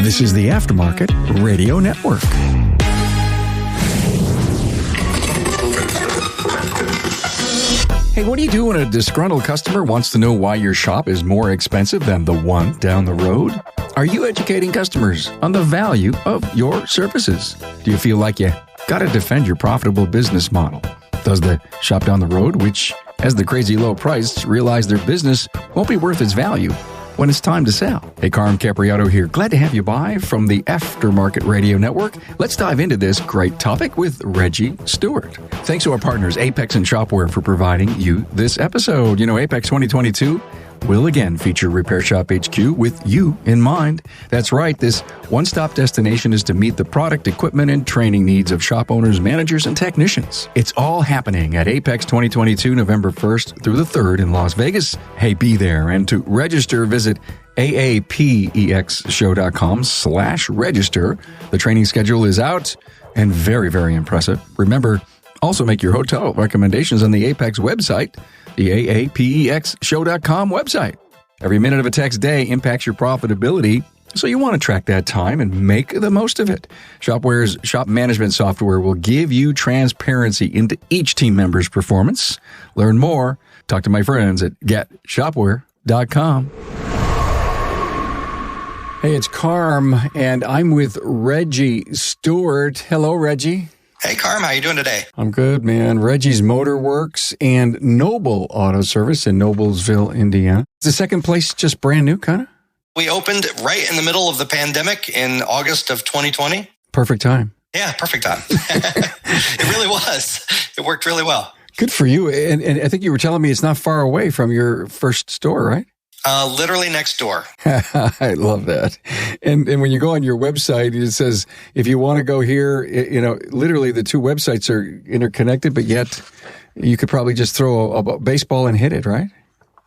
This is the Aftermarket Radio Network. Hey, what do you do when a disgruntled customer wants to know why your shop is more expensive than the one down the road? Are you educating customers on the value of your services? Do you feel like you got to defend your profitable business model? Does the shop down the road, which has the crazy low price, realize their business won't be worth its value when it's time to sell? Hey, Carm Capriotto here. Glad to have you by from the Aftermarket Radio Network. Let's dive into this great topic with Reggie Stewart. Thanks to our partners, Apex and Shopware, for providing you this episode. You know, Apex 2022 will again feature Repair Shop HQ with you in mind. That's right. This one-stop destination is to meet the product, equipment, and training needs of shop owners, managers, and technicians. It's all happening at Apex 2022, November 1st through the 3rd in Las Vegas. Hey, be there. And to register, visit aapexshow.com/register. The training schedule is out and very, very impressive. Remember, also make your hotel recommendations on the Apex website, the aapexshow.com website. Every minute of a tech's day impacts your profitability, so you want to track that time and make the most of it. Shopware's shop management software will give you transparency into each team member's performance. Learn more. Talk to my friends at getshopware.com. Hey, it's Carm, and I'm with Reggie Stewart. Hello, Reggie. Hey, Carm, how you doing today? I'm good, man. Reggie's Motor Works and Noble Auto Service in Noblesville, Indiana. Is the second place just brand new, kind of? We opened right in the middle of the pandemic in August of 2020. Perfect time. Yeah, perfect time. It really was. It worked really well. Good for you. And I think you were telling me it's not far away from your first store, right? Literally next door. I love that. And when you go on your website, it says, if you want to go here, literally the two websites are interconnected, but yet you could probably just throw a baseball and hit it, right?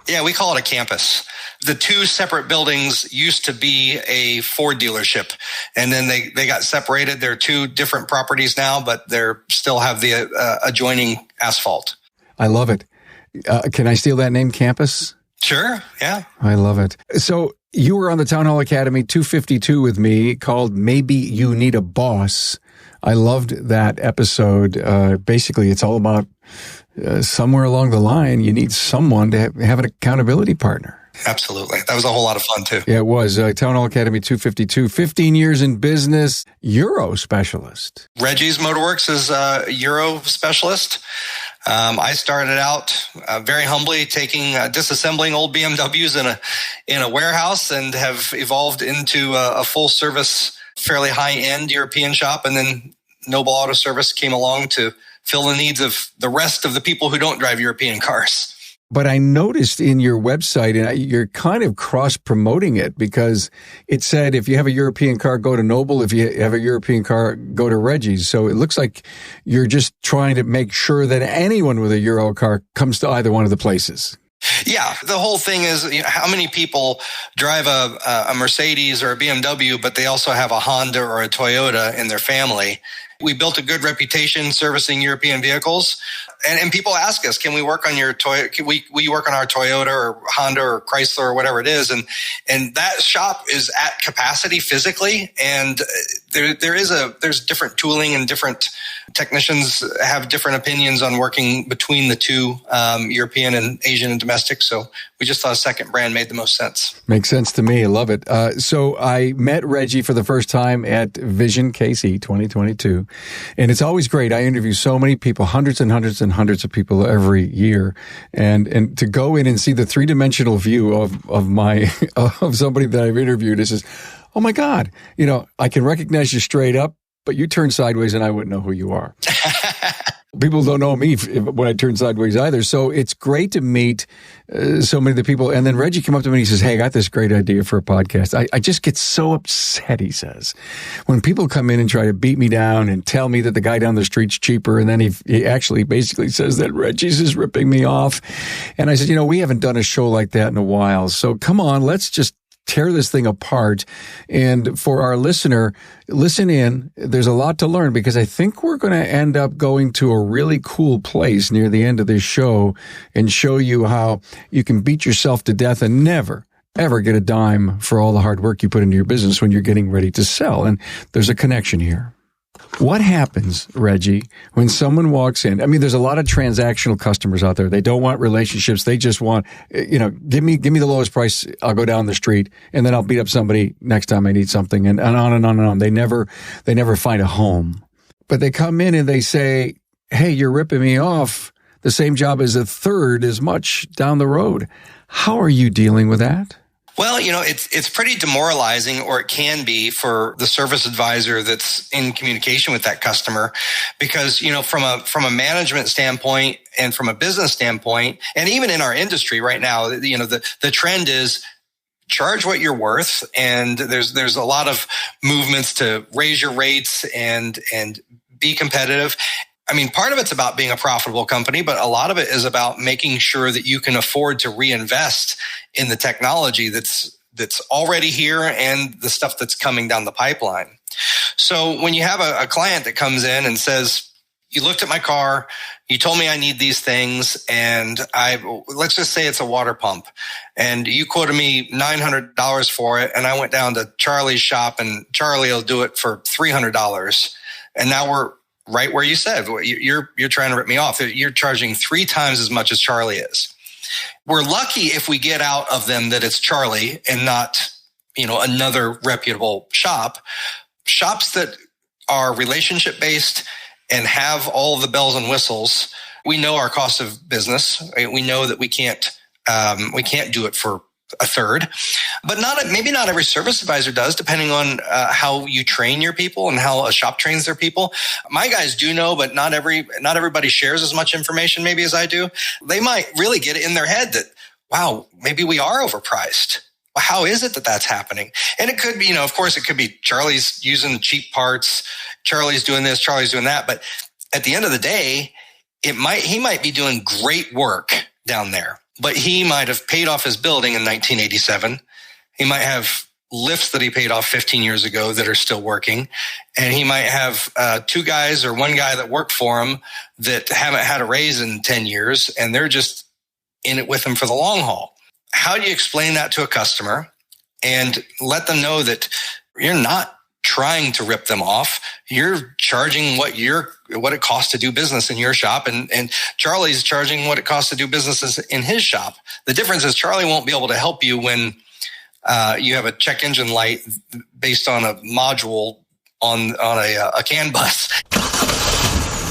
Yeah, we call it a campus. The two separate buildings used to be a Ford dealership, and then they got separated. They're two different properties now, but they still have the adjoining asphalt. I love it. Can I steal that name, campus? Sure, yeah. I love it. So you were on the Town Hall Academy 252 with me called Maybe You Need a Boss. I loved that episode. Basically, it's all about somewhere along the line, you need someone to have an accountability partner. Absolutely. That was a whole lot of fun, too. Yeah, it was. Town Hall Academy 252, 15 years in business, Euro specialist. Reggie's Motorworks is a Euro specialist. I started out very humbly disassembling old BMWs in a warehouse and have evolved into a full service, fairly high end European shop. And then Noble Auto Service came along to fill the needs of the rest of the people who don't drive European cars. But I noticed in your website, and you're kind of cross-promoting it, because it said if you have a European car, go to Noble. If you have a European car, go to Reggie's. So it looks like you're just trying to make sure that anyone with a Euro car comes to either one of the places. Yeah, the whole thing is, how many people drive a Mercedes or a BMW, but they also have a Honda or a Toyota in their family? We built a good reputation servicing European vehicles, and people ask us, "Can we work on your Toyota? Can we work on our Toyota or Honda or Chrysler or whatever it is?" And that shop is at capacity physically, and there's different tooling, and different technicians have different opinions on working between the two, European and Asian and domestic. So we just thought a second brand made the most sense. Makes sense to me. I love it. So I met Reggie for the first time at Vision KC 2022. And it's always great. I interview so many people, hundreds and hundreds and hundreds of people every year. And to go in and see the three-dimensional view of somebody that I've interviewed is just, oh my God, I can recognize you straight up, but you turn sideways and I wouldn't know who you are. People don't know me when I turn sideways either. So it's great to meet so many of the people. And then Reggie came up to me and he says, "Hey, I got this great idea for a podcast." I just get so upset, he says, when people come in and try to beat me down and tell me that the guy down the street's cheaper. And then he actually basically says that Reggie's is ripping me off. And I said, we haven't done a show like that in a while. So come on, let's just tear this thing apart. And for our listener, listen in. There's a lot to learn, because I think we're going to end up going to a really cool place near the end of this show and show you how you can beat yourself to death and never, ever get a dime for all the hard work you put into your business when you're getting ready to sell. And there's a connection here. What happens, Reggie, when someone walks in? I mean, there's a lot of transactional customers out there. They don't want relationships. They just want, give me the lowest price. I'll go down the street and then I'll beat up somebody next time I need something, and on and on and on. They never find a home. But they come in and they say, hey, you're ripping me off. The same job as a third as much down the road. How are you dealing with that? Well, it's pretty demoralizing, or it can be, for the service advisor that's in communication with that customer, because, from a management standpoint and from a business standpoint, and even in our industry right now, the trend is charge what you're worth. And there's a lot of movements to raise your rates and be competitive. I mean, part of it's about being a profitable company, but a lot of it is about making sure that you can afford to reinvest in the technology that's already here and the stuff that's coming down the pipeline. So when you have a client that comes in and says, you looked at my car, you told me I need these things, and let's just say it's a water pump, and you quoted me $900 for it, and I went down to Charlie's shop, and Charlie will do it for $300. And now we're right where you said, you're trying to rip me off. You're charging 3 times as much as Charlie is. We're lucky if we get out of them that it's Charlie and not, another reputable shop. Shops that are relationship based and have all the bells and whistles. We know our cost of business. We know that we can't do it for a third, but maybe not every service advisor does, depending on how you train your people and how a shop trains their people. My guys do know, but not everybody shares as much information maybe as I do. They might really get it in their head that, wow, maybe we are overpriced. Well, how is it that that's happening? And it could be, of course, it could be Charlie's using cheap parts, Charlie's doing this, Charlie's doing that. But at the end of the day, he might be doing great work down there. But he might have paid off his building in 1987. He might have lifts that he paid off 15 years ago that are still working. And he might have 2 guys or 1 guy that worked for him that haven't had a raise in 10 years, and they're just in it with him for the long haul. How do you explain that to a customer and let them know that you're not trying to rip them off? You're charging what it costs to do business in your shop, and Charlie's charging what it costs to do business in his shop. The difference is Charlie won't be able to help you when you have a check engine light based on a module on a CAN bus.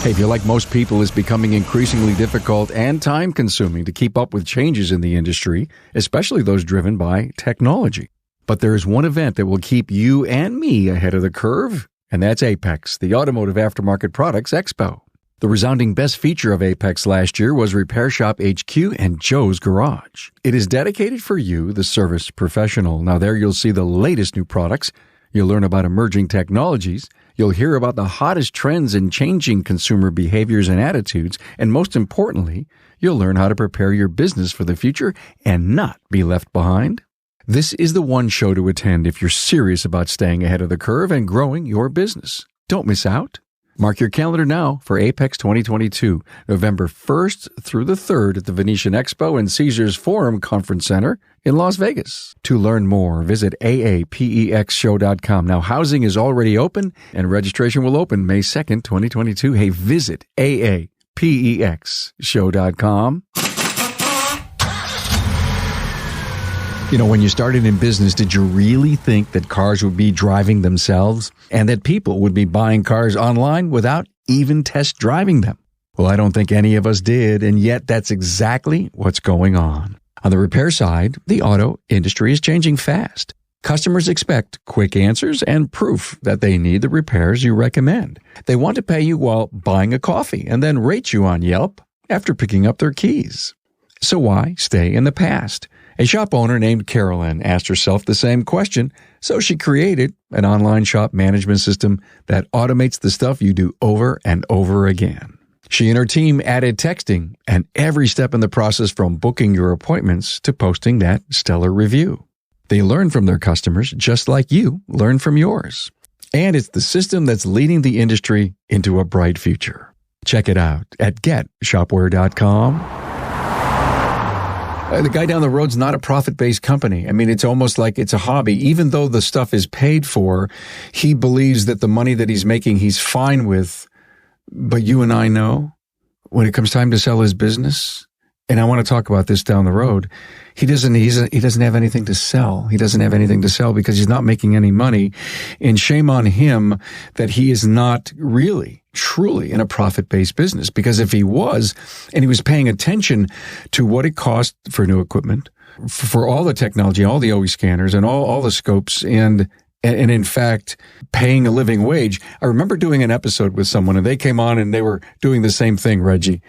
Hey, if you're like most people, it's becoming increasingly difficult and time-consuming to keep up with changes in the industry, especially those driven by technology. But there is one event that will keep you and me ahead of the curve, and that's APEX, the Automotive Aftermarket Products Expo. The resounding best feature of APEX last year was Repair Shop HQ and Joe's Garage. It is dedicated for you, the service professional. Now there you'll see the latest new products, you'll learn about emerging technologies, you'll hear about the hottest trends in changing consumer behaviors and attitudes, and most importantly, you'll learn how to prepare your business for the future and not be left behind. This is the one show to attend if you're serious about staying ahead of the curve and growing your business. Don't miss out. Mark your calendar now for APEX 2022, November 1st through the 3rd at the Venetian Expo and Caesars Forum Conference Center in Las Vegas. To learn more, visit aapexshow.com. Now, housing is already open and registration will open May 2nd, 2022. Hey, visit aapexshow.com. When you started in business, did you really think that cars would be driving themselves and that people would be buying cars online without even test driving them? Well, I don't think any of us did, and yet that's exactly what's going on. On the repair side, the auto industry is changing fast. Customers expect quick answers and proof that they need the repairs you recommend. They want to pay you while buying a coffee and then rate you on Yelp after picking up their keys. So why stay in the past? A shop owner named Carolyn asked herself the same question, so she created an online shop management system that automates the stuff you do over and over again. She and her team added texting and every step in the process, from booking your appointments to posting that stellar review. They learn from their customers just like you learn from yours. And it's the system that's leading the industry into a bright future. Check it out at getshopware.com. The guy down the road's not a profit-based company. I mean, it's almost like it's a hobby. Even though the stuff is paid for, he believes that the money that he's making, he's fine with. But you and I know when it comes time to sell his business, and I want to talk about this down the road, he doesn't have anything to sell. He doesn't have anything to sell because he's not making any money. And shame on him that he is not really, truly in a profit-based business. Because if he was, and he was paying attention to what it cost for new equipment, for all the technology, all the OE scanners and all the scopes, and in fact, paying a living wage. I remember doing an episode with someone and they came on and they were doing the same thing, Reggie.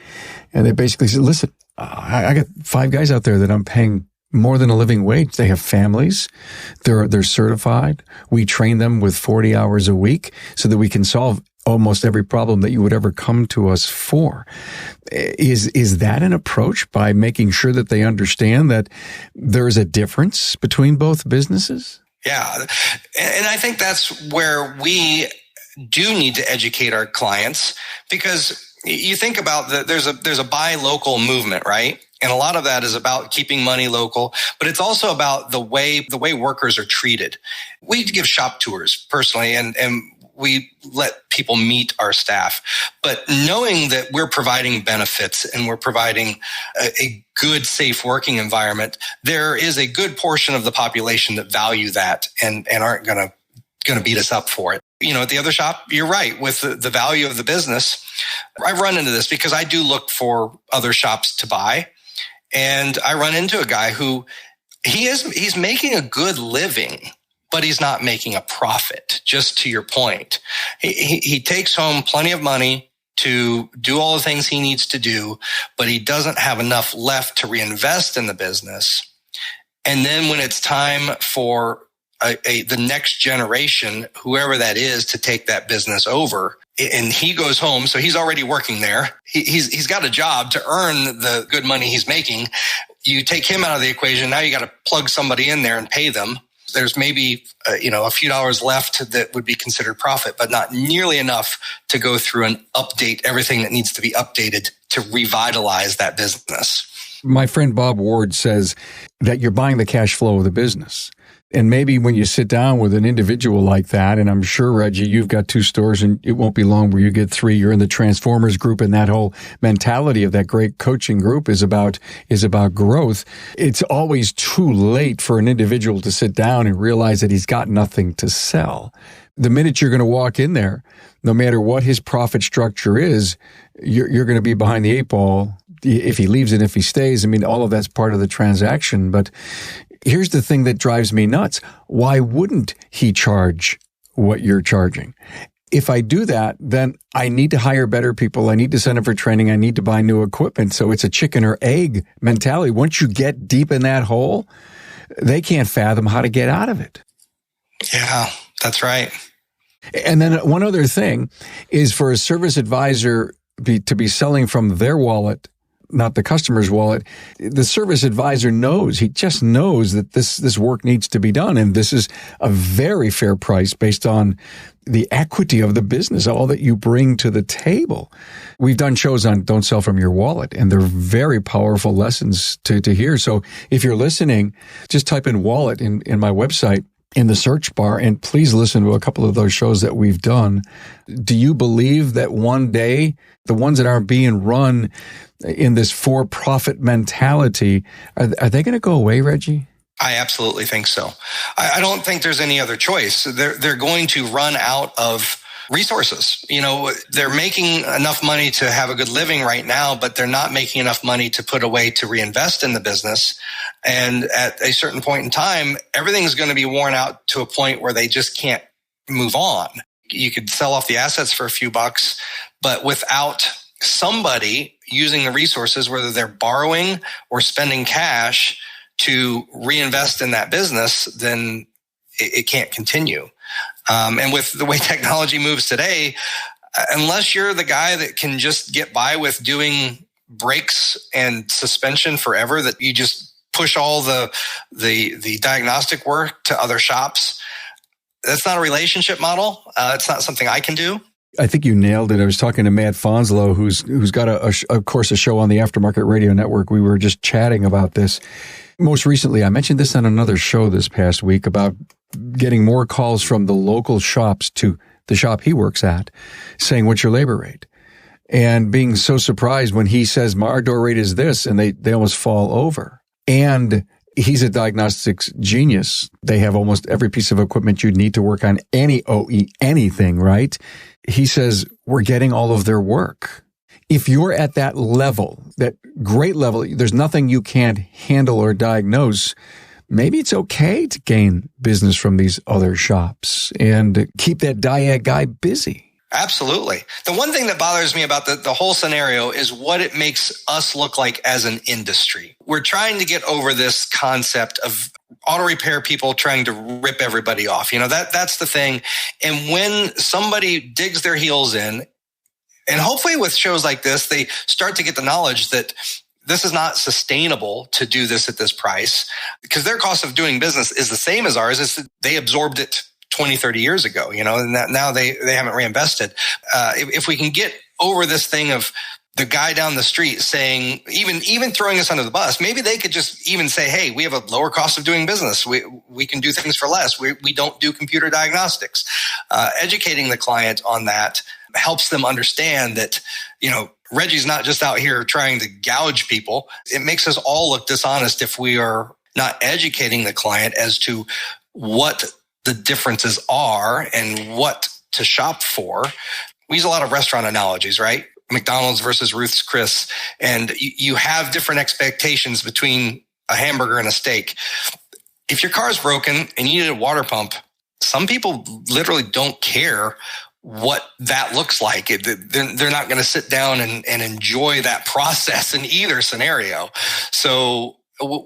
And they basically said, listen, I got 5 guys out there that I'm paying more than a living wage. They have families. They're certified. We train them with 40 hours a week so that we can solve almost every problem that you would ever come to us for. Is that an approach, by making sure that they understand that there's a difference between both businesses? Yeah. And I think that's where we do need to educate our clients, because you think about there's a buy local movement, right? And a lot of that is about keeping money local, but it's also about the way workers are treated. We give shop tours personally, and we let people meet our staff. But knowing that we're providing benefits and we're providing a good, safe working environment, there is a good portion of the population that value that and aren't going to beat us up for it. At the other shop, you're right. With the value of the business, I've run into this because I do look for other shops to buy. And I run into a guy who he's making a good living, but he's not making a profit. Just to your point, he takes home plenty of money to do all the things he needs to do, but he doesn't have enough left to reinvest in the business. And then when it's time for the next generation, whoever that is, to take that business over, and he goes home, so he's already working there. He's got a job to earn the good money he's making. You take him out of the equation. Now you got to plug somebody in there and pay them. There's maybe a few dollars left that would be considered profit, but not nearly enough to go through and update everything that needs to be updated to revitalize that business. My friend Bob Ward says that you're buying the cash flow of the business. And maybe when you sit down with an individual like that, and I'm sure, Reggie, you've got 2 stores and it won't be long where you get 3. You're in the Transformers group, and that whole mentality of that great coaching group is about growth. It's always too late for an individual to sit down and realize that he's got nothing to sell. The minute you're going to walk in there, no matter what his profit structure is, you're going to be behind the 8 ball. If he leaves and if he stays, I mean, all of that's part of the transaction. But here's the thing that drives me nuts. Why wouldn't he charge what you're charging? If I do that, then I need to hire better people. I need to send them for training. I need to buy new equipment. So it's a chicken or egg mentality. Once you get deep in that hole, they can't fathom how to get out of it. Yeah, that's right. And then one other thing is for a service advisor to be selling from their wallet, not the customer's wallet. The service advisor knows, he just knows that this work needs to be done. And this is a very fair price based on the equity of the business, all that you bring to the table. We've done shows on Don't Sell From Your Wallet, and they're very powerful lessons to hear. So if you're listening, just type in wallet in my website in the search bar, and please listen to a couple of those shows that we've done. Do you believe that one day the ones that are being run in this for-profit mentality, are they going to go away, Reggie? I absolutely think so. I don't think there's any other choice. They're going to run out of resources. They're making enough money to have a good living right now, but they're not making enough money to put away to reinvest in the business. And at a certain point in time, everything's going to be worn out to a point where they just can't move on. You could sell off the assets for a few bucks, but without somebody using the resources, whether they're borrowing or spending cash to reinvest in that business, then it can't continue. And with the way technology moves today, unless you're the guy that can just get by with doing brakes and suspension forever, that you just push all the diagnostic work to other shops, that's not a relationship model. It's not something I can do. I think you nailed it. I was talking to Matt Fonslow, who's got a show on the Aftermarket Radio Network. We were just chatting about this. Most recently, I mentioned this on another show this past week about getting more calls from the local shops to the shop he works at saying, what's your labor rate? And being so surprised when he says, our door rate is this, and they almost fall over. And he's a diagnostics genius. They have almost every piece of equipment you need to work on any OE, anything, right? He says, we're getting all of their work. If you're at that level, that great level, there's nothing you can't handle or diagnose, maybe it's okay to gain business from these other shops and keep that diag guy busy. Absolutely. The one thing that bothers me about the whole scenario is what it makes us look like as an industry. We're trying to get over this concept of auto repair people trying to rip everybody off. That's the thing. And when somebody digs their heels in, and hopefully with shows like this, they start to get the knowledge that this is not sustainable to do this at this price, because their cost of doing business is the same as ours. It's that they absorbed it 20, 30 years ago, and that now they haven't reinvested. If we can get over this thing of the guy down the street saying, even throwing us under the bus, maybe they could just even say, hey, we have a lower cost of doing business. We can do things for less. We don't do computer diagnostics. Educating the client on that helps them understand that, Reggie's not just out here trying to gouge people. It makes us all look dishonest if we are not educating the client as to what the differences are and what to shop for. We use a lot of restaurant analogies, right? McDonald's versus Ruth's Chris. And you have different expectations between a hamburger and a steak. If your car's broken and you need a water pump, some people literally don't care what that looks like. They're not going to sit down and enjoy that process in either scenario. So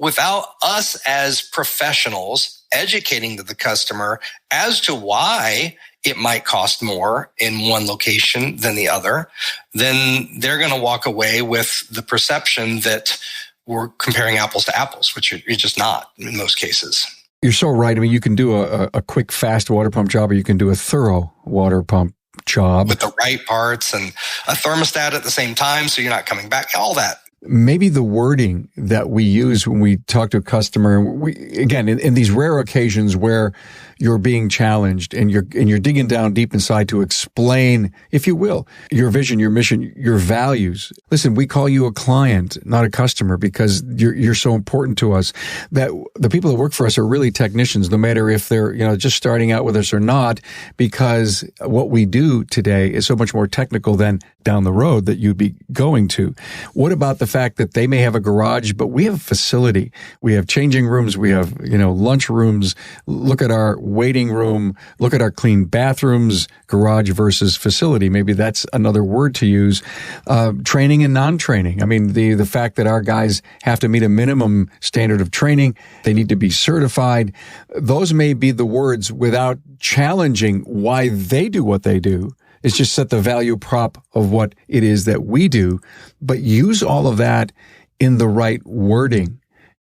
without us as professionals educating the customer as to why it might cost more in one location than the other, then they're going to walk away with the perception that we're comparing apples to apples, which you're just not in most cases. You're so right. I mean, you can do a quick, fast water pump job, or you can do a thorough water pump job with the right parts and a thermostat at the same time, so you're not coming back, all that. Maybe the wording that we use when we talk to a customer, again, in these rare occasions where you're being challenged and you're digging down deep inside to explain, if you will, your vision, your mission, your values. Listen, we call you a client, not a customer, because you're so important to us. That the people that work for us are really technicians, no matter if they're just starting out with us or not, because what we do today is so much more technical than down the road that you'd be going to. What about the fact that they may have a garage, but we have a facility. We have changing rooms. We have, lunch rooms. Look at our waiting room. Look at our clean bathrooms, garage versus facility. Maybe that's another word to use. Training and non-training. I mean, the fact that our guys have to meet a minimum standard of training. They need to be certified. Those may be the words without challenging why they do what they do. It's just set the value prop of what it is that we do, but use all of that in the right wording.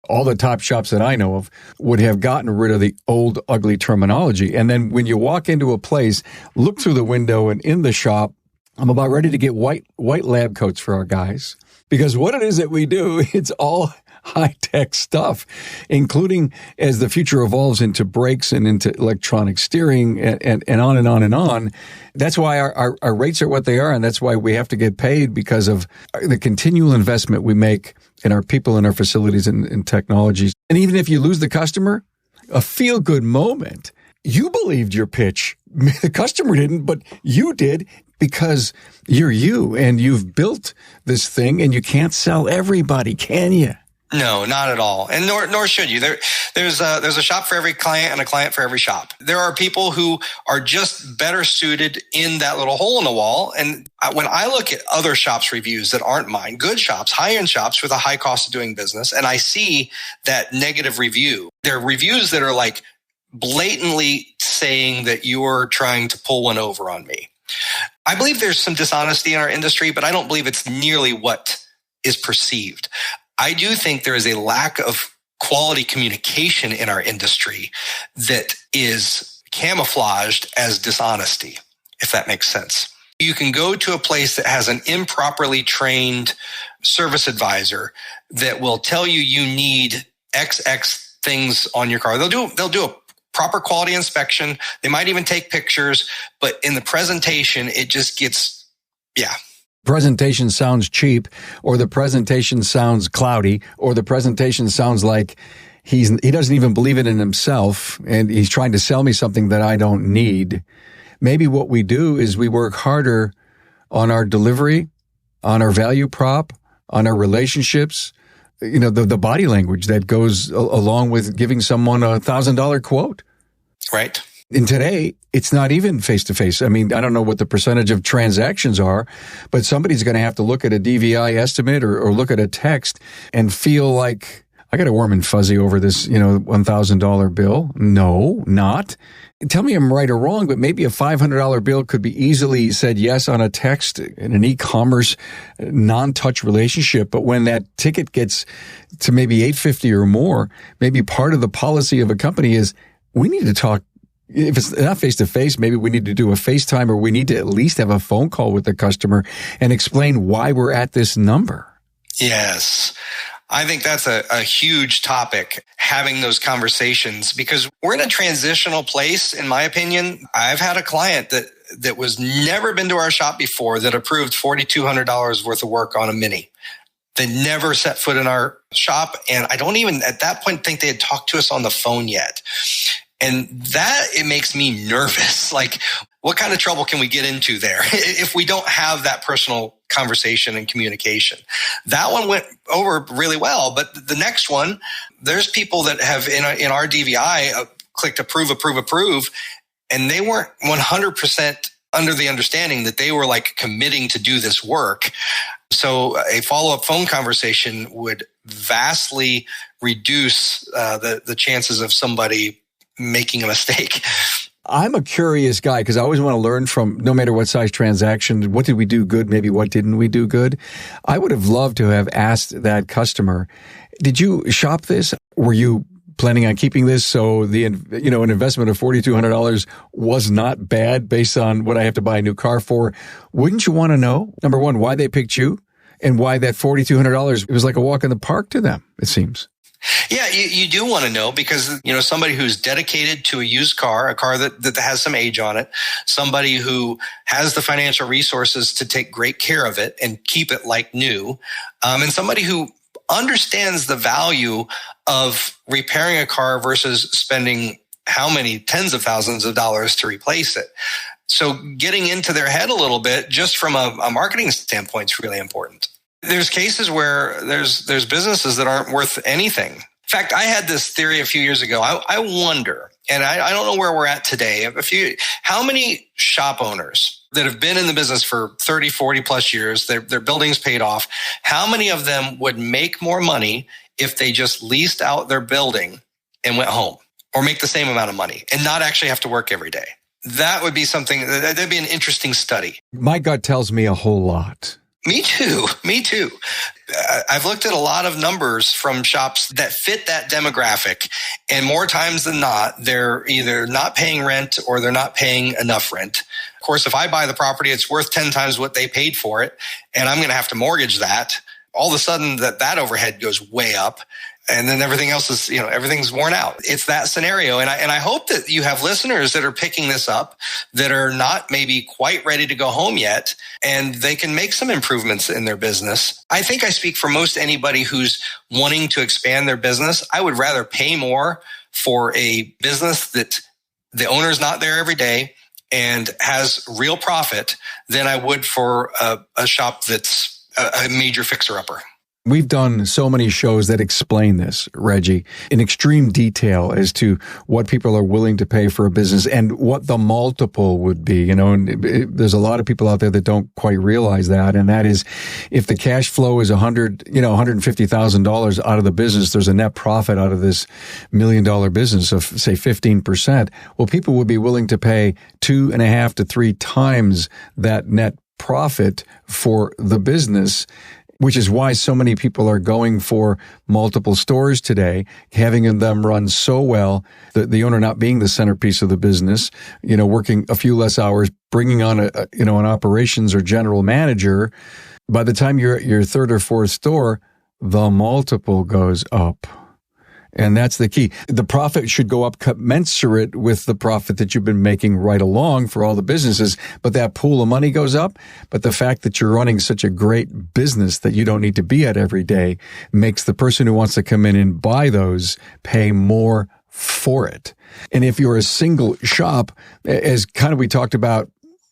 All the top shops that I know of would have gotten rid of the old, ugly terminology. And then when you walk into a place, look through the window and in the shop, I'm about ready to get white lab coats for our guys. Because what it is that we do, it's all high-tech stuff, including as the future evolves into brakes and into electronic steering and on and on and on. That's why our rates are what they are, and that's why we have to get paid, because of the continual investment we make in our people and our facilities and technologies. And even if you lose the customer, a feel-good moment. You believed your pitch. The customer didn't, but you did, because you're you, and you've built this thing, and you can't sell everybody, can you? No, not at all. And nor should you. There's a shop for every client and a client for every shop. There are people who are just better suited in that little hole in the wall. And when I look at other shops' reviews that aren't mine, good shops, high-end shops with a high cost of doing business, and I see that negative review, they're reviews that are like blatantly saying that you're trying to pull one over on me. I believe there's some dishonesty in our industry, but I don't believe it's nearly what is perceived. I do think there is a lack of quality communication in our industry that is camouflaged as dishonesty, if that makes sense. You can go to a place that has an improperly trained service advisor that will tell you you need XX things on your car. They'll do a proper quality inspection. They might even take pictures, but in the presentation, it just gets, Presentation sounds cheap, or the presentation sounds cloudy, or the presentation sounds like he doesn't even believe it in himself, and he's trying to sell me something that I don't need. Maybe what we do is we work harder on our delivery, on our value prop, on our relationships, the body language that goes along with giving someone $1,000 quote. Right. And today, it's not even face-to-face. I mean, I don't know what the percentage of transactions are, but somebody's going to have to look at a DVI estimate or look at a text and feel like, I got a warm and fuzzy over this, $1,000 bill. No, not. Tell me I'm right or wrong, but maybe a $500 bill could be easily said yes on a text in an e-commerce non-touch relationship. But when that ticket gets to maybe $850 or more, maybe part of the policy of a company is we need to talk. If it's not face-to-face, maybe we need to do a FaceTime, or we need to at least have a phone call with the customer and explain why we're at this number. Yes. I think that's a huge topic, having those conversations, because we're in a transitional place, in my opinion. I've had a client that was never been to our shop before that approved $4,200 worth of work on a Mini. They never set foot in our shop, and I don't even at that point think they had talked to us on the phone yet. And it makes me nervous. Like, what kind of trouble can we get into there if we don't have that personal conversation and communication? That one went over really well, but the next one, there's people that have in our DVI clicked approve, and they weren't 100% under the understanding that they were like committing to do this work. So a follow-up phone conversation would vastly reduce the chances of somebody making a mistake. I'm a curious guy because I always want to learn from, no matter what size transaction, what did we do good? Maybe what didn't we do good? I would have loved to have asked that customer, did you shop this? Were you planning on keeping this? So an investment of $4,200 was not bad based on what I have to buy a new car for. Wouldn't you want to know, number one, why they picked you and why that $4,200, it was like a walk in the park to them, it seems. Yeah, you do want to know because, somebody who's dedicated to a used car, a car that has some age on it, somebody who has the financial resources to take great care of it and keep it like new, and somebody who understands the value of repairing a car versus spending how many tens of thousands of dollars to replace it. So getting into their head a little bit just from a marketing standpoint is really important. There's cases where there's businesses that aren't worth anything. In fact, I had this theory a few years ago. I wonder, and I don't know where we're at today, how many shop owners that have been in the business for 30, 40 plus years, their buildings paid off, how many of them would make more money if they just leased out their building and went home, or make the same amount of money and not actually have to work every day? That would be something, that'd be an interesting study. My gut tells me a whole lot. Me too. I've looked at a lot of numbers from shops that fit that demographic, and more times than not, they're either not paying rent or they're not paying enough rent. Of course, if I buy the property, it's worth 10 times what they paid for it, and I'm going to have to mortgage that. All of a sudden, that overhead goes way up. And then everything else is, everything's worn out. It's that scenario. And I hope that you have listeners that are picking this up that are not maybe quite ready to go home yet, and they can make some improvements in their business. I think I speak for most anybody who's wanting to expand their business. I would rather pay more for a business that the owner's not there every day and has real profit than I would for a shop that's a major fixer-upper. We've done so many shows that explain this, Reggie, in extreme detail as to what people are willing to pay for a business and what the multiple would be. And there's a lot of people out there that don't quite realize that. And that is, if the cash flow is $150,000 out of the business, there's a net profit out of this $1 million business of, say, 15%. Well, people would be willing to pay 2.5 to 3 times that net profit for the business. which is why so many people are going for multiple stores today, having them run so well, the owner not being the centerpiece of the business, working a few less hours, bringing on an operations or general manager. By the time you're at your third or fourth store, the multiple goes up. And that's the key. The profit should go up commensurate with the profit that you've been making right along for all the businesses, but that pool of money goes up. But the fact that you're running such a great business that you don't need to be at every day makes the person who wants to come in and buy those pay more for it. And if you're a single shop, as kind of we talked about,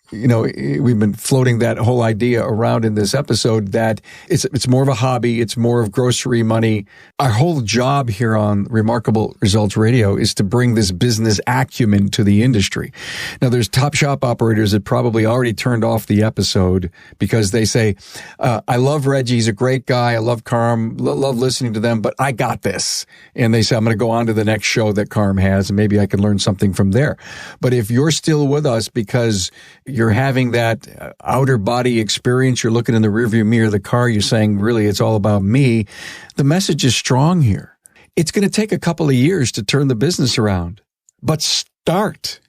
we've been floating that whole idea around in this episode that it's more of a hobby. It's more of grocery money. Our whole job here on Remarkable Results Radio is to bring this business acumen to the industry. Now, there's top shop operators that probably already turned off the episode because they say, I love Reggie. He's a great guy. I love Carm. Love listening to them, but I got this. And they say, I'm going to go on to the next show that Carm has, and maybe I can learn something from there. But if you're still with us because you're having that outer body experience, you're looking in the rearview mirror of the car, you're saying, really, it's all about me. The message is strong here. It's going to take a couple of years to turn the business around, but start.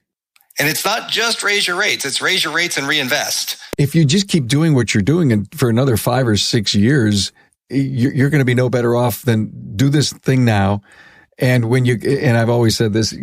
And it's not just raise your rates. It's raise your rates and reinvest. If you just keep doing what you're doing and for another 5 or 6 years, you're going to be no better off than do this thing now. And and I've always said this,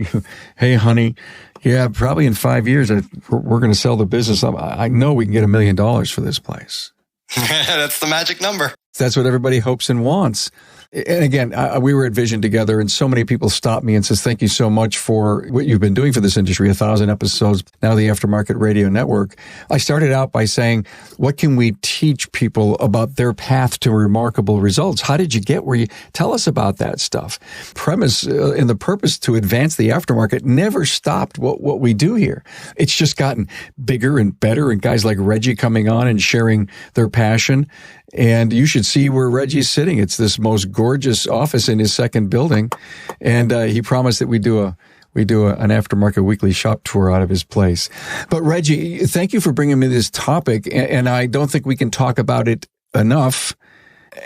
hey, honey, yeah, probably in 5 years, we're going to sell the business. I know we can get $1 million for this place. That's the magic number. That's what everybody hopes and wants. And again, we were at Vision together, and so many people stopped me and says, thank you so much for what you've been doing for this industry, 1,000 episodes, now the Aftermarket Radio Network. I started out by saying, what can we teach people about their path to remarkable results? How did you get where you tell us about that stuff? Premise and the purpose to advance the aftermarket never stopped what we do here. It's just gotten bigger and better, and guys like Reggie coming on and sharing their passion. And you should see where Reggie's sitting. It's this most gorgeous office in his second building. And he promised that we do an aftermarket weekly shop tour out of his place. But Reggie, thank you for bringing me this topic. And I don't think we can talk about it enough.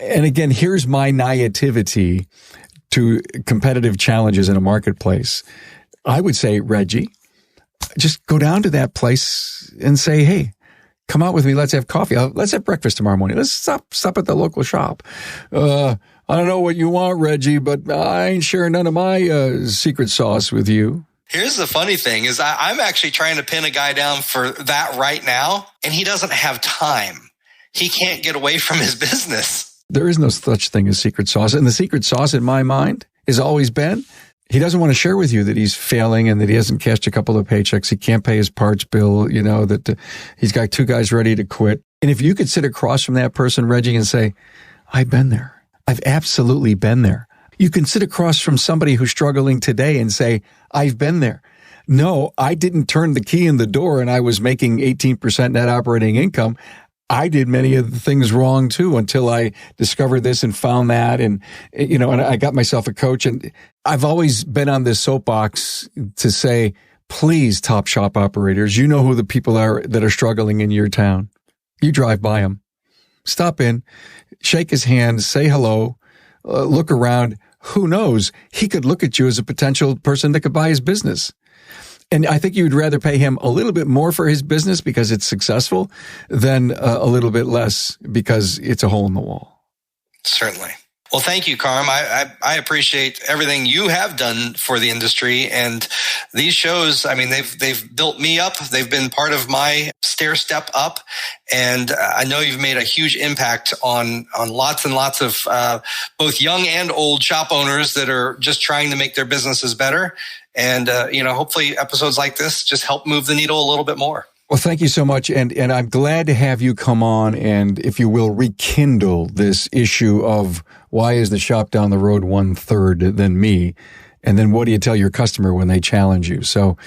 And again, here's my naivety to competitive challenges in a marketplace. I would say, Reggie, just go down to that place and say, hey, come out with me. Let's have coffee. Let's have breakfast tomorrow morning. Let's stop at the local shop. I don't know what you want, Reggie, but I ain't sharing none of my secret sauce with you. Here's the funny thing is I'm actually trying to pin a guy down for that right now, and he doesn't have time. He can't get away from his business. There is no such thing as secret sauce. And the secret sauce in my mind has always been, he doesn't want to share with you that he's failing and that he hasn't cashed a couple of paychecks. He can't pay his parts bill, that he's got 2 guys ready to quit. And if you could sit across from that person, Reggie, and say, I've been there. I've absolutely been there. You can sit across from somebody who's struggling today and say, I've been there. No, I didn't turn the key in the door and I was making 18% net operating income. I did many of the things wrong too until I discovered this and found that. And, and I got myself a coach. And I've always been on this soapbox to say, please, top shop operators, you know who the people are that are struggling in your town. You drive by them, stop in, shake his hand, say hello, look around. Who knows? He could look at you as a potential person that could buy his business. And I think you would rather pay him a little bit more for his business because it's successful than a little bit less because it's a hole in the wall. Certainly. Well, thank you, Carm. I appreciate everything you have done for the industry. And these shows, I mean, they've built me up. They've been part of my stair step up. And I know you've made a huge impact on lots and lots of both young and old shop owners that are just trying to make their businesses better. And, hopefully episodes like this just help move the needle a little bit more. Well, thank you so much. And I'm glad to have you come on and, if you will, rekindle this issue of why is the shop down the road 1/3 than me? And then what do you tell your customer when they challenge you? So,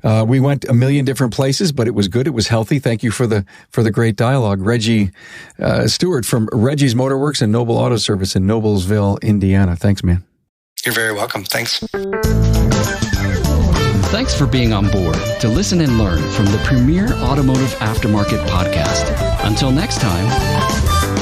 we went a million different places, but it was good. It was healthy. Thank you for the great dialogue. Reggie Stewart from Reggie's Motorworks and Noble Auto Service in Noblesville, Indiana. Thanks, man. You're very welcome. Thanks. Thanks for being on board to listen and learn from the premier automotive aftermarket podcast. Until next time.